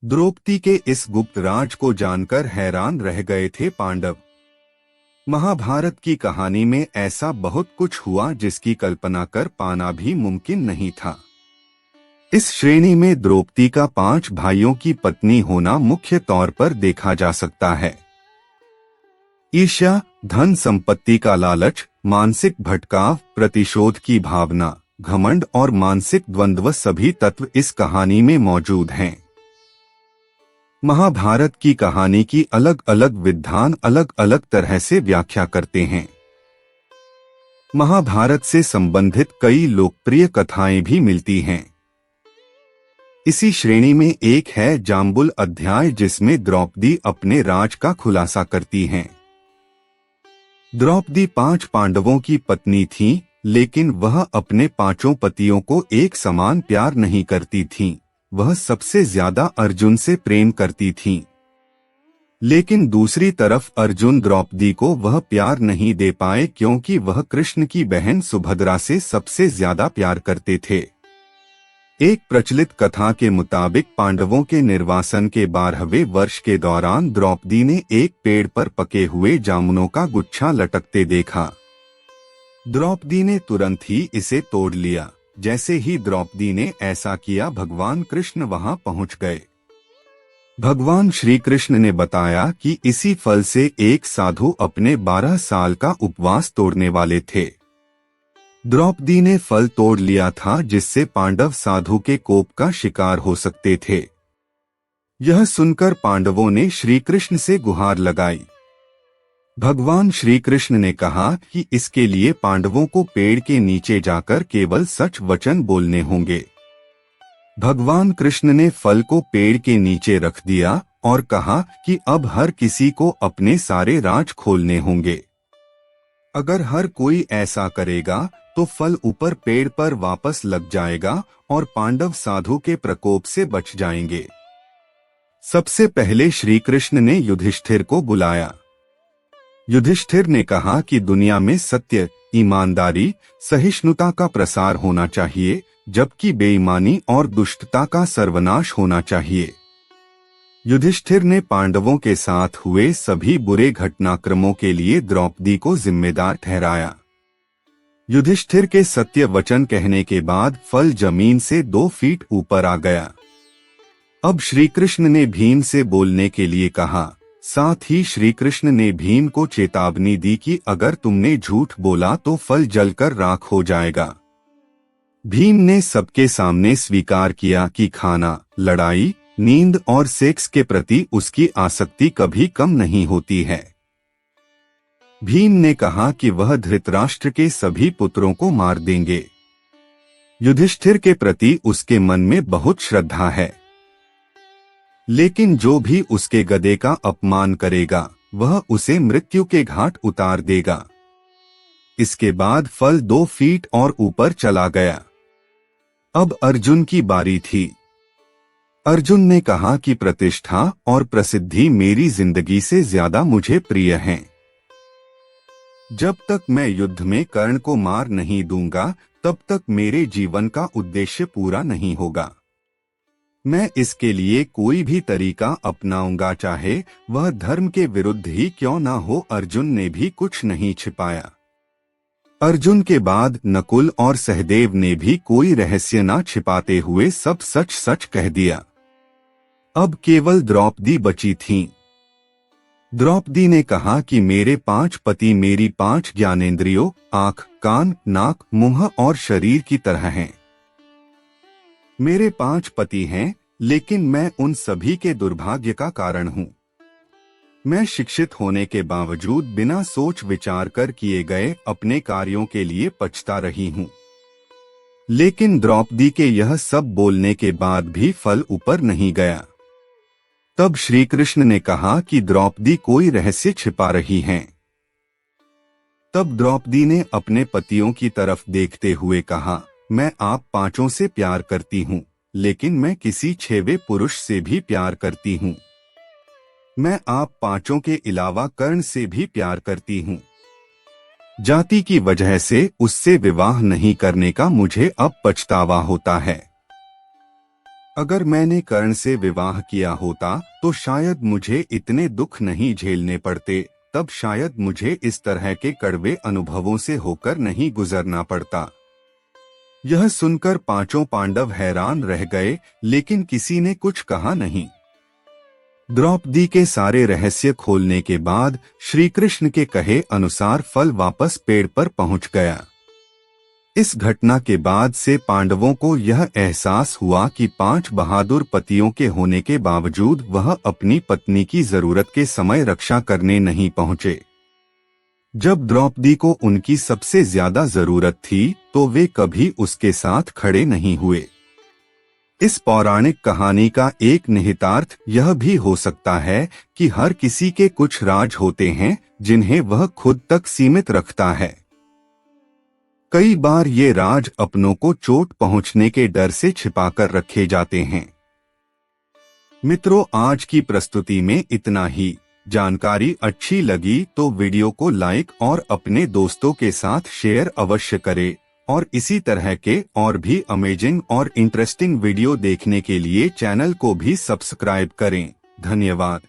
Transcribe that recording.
द्रौपदी के इस गुप्त राज को जानकर हैरान रह गए थे पांडव। महाभारत की कहानी में ऐसा बहुत कुछ हुआ जिसकी कल्पना कर पाना भी मुमकिन नहीं था। इस श्रेणी में द्रौपदी का 5 भाइयों की पत्नी होना मुख्य तौर पर देखा जा सकता है। ईर्ष्या, धन संपत्ति का लालच, मानसिक भटकाव, प्रतिशोध की भावना, घमंड और मानसिक द्वंद्व सभी तत्व इस कहानी में मौजूद हैं। महाभारत की कहानी की अलग अलग विद्वान अलग अलग तरह से व्याख्या करते हैं। महाभारत से संबंधित कई लोकप्रिय कथाएं भी मिलती हैं। इसी श्रेणी में एक है जाम्बुल अध्याय, जिसमें द्रौपदी अपने राज का खुलासा करती हैं। द्रौपदी 5 पांडवों की पत्नी थी, लेकिन वह अपने 5 पतियों को एक समान प्यार नहीं करती थीं। वह सबसे ज्यादा अर्जुन से प्रेम करती थीं। लेकिन दूसरी तरफ अर्जुन द्रौपदी को वह प्यार नहीं दे पाए क्योंकि वह कृष्ण की बहन सुभद्रा से सबसे ज्यादा प्यार करते थे। एक प्रचलित कथा के मुताबिक पांडवों के निर्वासन के 12वें वर्ष के दौरान द्रौपदी ने एक पेड़ पर पके हुए जामुनों का गुच्छा लटकते देखा। द्रौपदी ने तुरंत ही इसे तोड़ लिया। जैसे ही द्रौपदी ने ऐसा किया, भगवान कृष्ण वहां पहुंच गए। भगवान श्री कृष्ण ने बताया कि इसी फल से एक साधु अपने 12 साल का उपवास तोड़ने वाले थे। द्रौपदी ने फल तोड़ लिया था, जिससे पांडव साधु के कोप का शिकार हो सकते थे। यह सुनकर पांडवों ने श्री कृष्ण से गुहार लगाई। भगवान श्री कृष्ण ने कहा कि इसके लिए पांडवों को पेड़ के नीचे जाकर केवल सच वचन बोलने होंगे। भगवान कृष्ण ने फल को पेड़ के नीचे रख दिया और कहा कि अब हर किसी को अपने सारे राज खोलने होंगे। अगर हर कोई ऐसा करेगा तो फल ऊपर पेड़ पर वापस लग जाएगा और पांडव साधु के प्रकोप से बच जाएंगे। सबसे पहले श्री कृष्ण ने युधिष्ठिर को बुलाया। युधिष्ठिर ने कहा कि दुनिया में सत्य, ईमानदारी, सहिष्णुता का प्रसार होना चाहिए, जबकि बेईमानी और दुष्टता का सर्वनाश होना चाहिए। युधिष्ठिर ने पांडवों के साथ हुए सभी बुरे घटनाक्रमों के लिए द्रौपदी को जिम्मेदार ठहराया। युधिष्ठिर के सत्य वचन कहने के बाद फल जमीन से 2 फीट ऊपर आ गया। अब श्री कृष्ण ने भीम से बोलने के लिए कहा। साथ ही श्री कृष्ण ने भीम को चेतावनी दी कि अगर तुमने झूठ बोला तो फल जलकर राख हो जाएगा। भीम ने सबके सामने स्वीकार किया कि खाना, लड़ाई, नींद और सेक्स के प्रति उसकी आसक्ति कभी कम नहीं होती है। भीम ने कहा कि वह धृतराष्ट्र के सभी पुत्रों को मार देंगे। युधिष्ठिर के प्रति उसके मन में बहुत श्रद्धा है, लेकिन जो भी उसके गदे का अपमान करेगा वह उसे मृत्यु के घाट उतार देगा। इसके बाद फल 2 फीट और ऊपर चला गया। अब अर्जुन की बारी थी। अर्जुन ने कहा कि प्रतिष्ठा और प्रसिद्धि मेरी जिंदगी से ज्यादा मुझे प्रिय हैं। जब तक मैं युद्ध में कर्ण को मार नहीं दूंगा, तब तक मेरे जीवन का उद्देश्य पूरा नहीं होगा। मैं इसके लिए कोई भी तरीका अपनाऊंगा, चाहे वह धर्म के विरुद्ध ही क्यों ना हो। अर्जुन ने भी कुछ नहीं छिपाया। अर्जुन के बाद नकुल और सहदेव ने भी कोई रहस्य ना छिपाते हुए सब सच सच कह दिया। अब केवल द्रौपदी बची थीं। द्रौपदी ने कहा कि मेरे 5 पति मेरी 5 ज्ञानेंद्रियों, आंख, कान, नाक, मुंह और शरीर की तरह हैं। मेरे 5 पति हैं, लेकिन मैं उन सभी के दुर्भाग्य का कारण हूँ। मैं शिक्षित होने के बावजूद बिना सोच विचार कर किए गए अपने कार्यों के लिए पछता रही हूँ। लेकिन द्रौपदी के यह सब बोलने के बाद भी फल ऊपर नहीं गया। तब श्री कृष्ण ने कहा कि द्रौपदी कोई रहस्य छिपा रही हैं। तब द्रौपदी ने अपने पतियों की तरफ देखते हुए कहा, मैं आप 5 से प्यार करती हूँ, लेकिन मैं किसी 6वें पुरुष से भी प्यार करती हूँ। मैं आप 5 के अलावा कर्ण से भी प्यार करती हूँ। जाति की वजह से उससे विवाह नहीं करने का मुझे अब पछतावा होता है। अगर मैंने कर्ण से विवाह किया होता तो शायद मुझे इतने दुख नहीं झेलने पड़ते, तब शायद मुझे इस तरह के कड़वे अनुभवों से होकर नहीं गुजरना पड़ता। यह सुनकर पांचों पांडव हैरान रह गए, लेकिन किसी ने कुछ कहा नहीं। द्रौपदी के सारे रहस्य खोलने के बाद श्री कृष्ण के कहे अनुसार फल वापस पेड़ पर पहुंच गया। इस घटना के बाद से पांडवों को यह एहसास हुआ कि 5 बहादुर पतियों के होने के बावजूद वह अपनी पत्नी की जरूरत के समय रक्षा करने नहीं पहुंचे। जब द्रौपदी को उनकी सबसे ज्यादा जरूरत थी तो वे कभी उसके साथ खड़े नहीं हुए। इस पौराणिक कहानी का एक निहितार्थ यह भी हो सकता है कि हर किसी के कुछ राज होते हैं जिन्हें वह खुद तक सीमित रखता है। कई बार ये राज अपनों को चोट पहुंचने के डर से छिपाकर रखे जाते हैं। मित्रों, आज की प्रस्तुति में इतना ही। जानकारी अच्छी लगी तो वीडियो को लाइक और अपने दोस्तों के साथ शेयर अवश्य करें और इसी तरह के और भी अमेजिंग और इंटरेस्टिंग वीडियो देखने के लिए चैनल को भी सब्सक्राइब करें। धन्यवाद।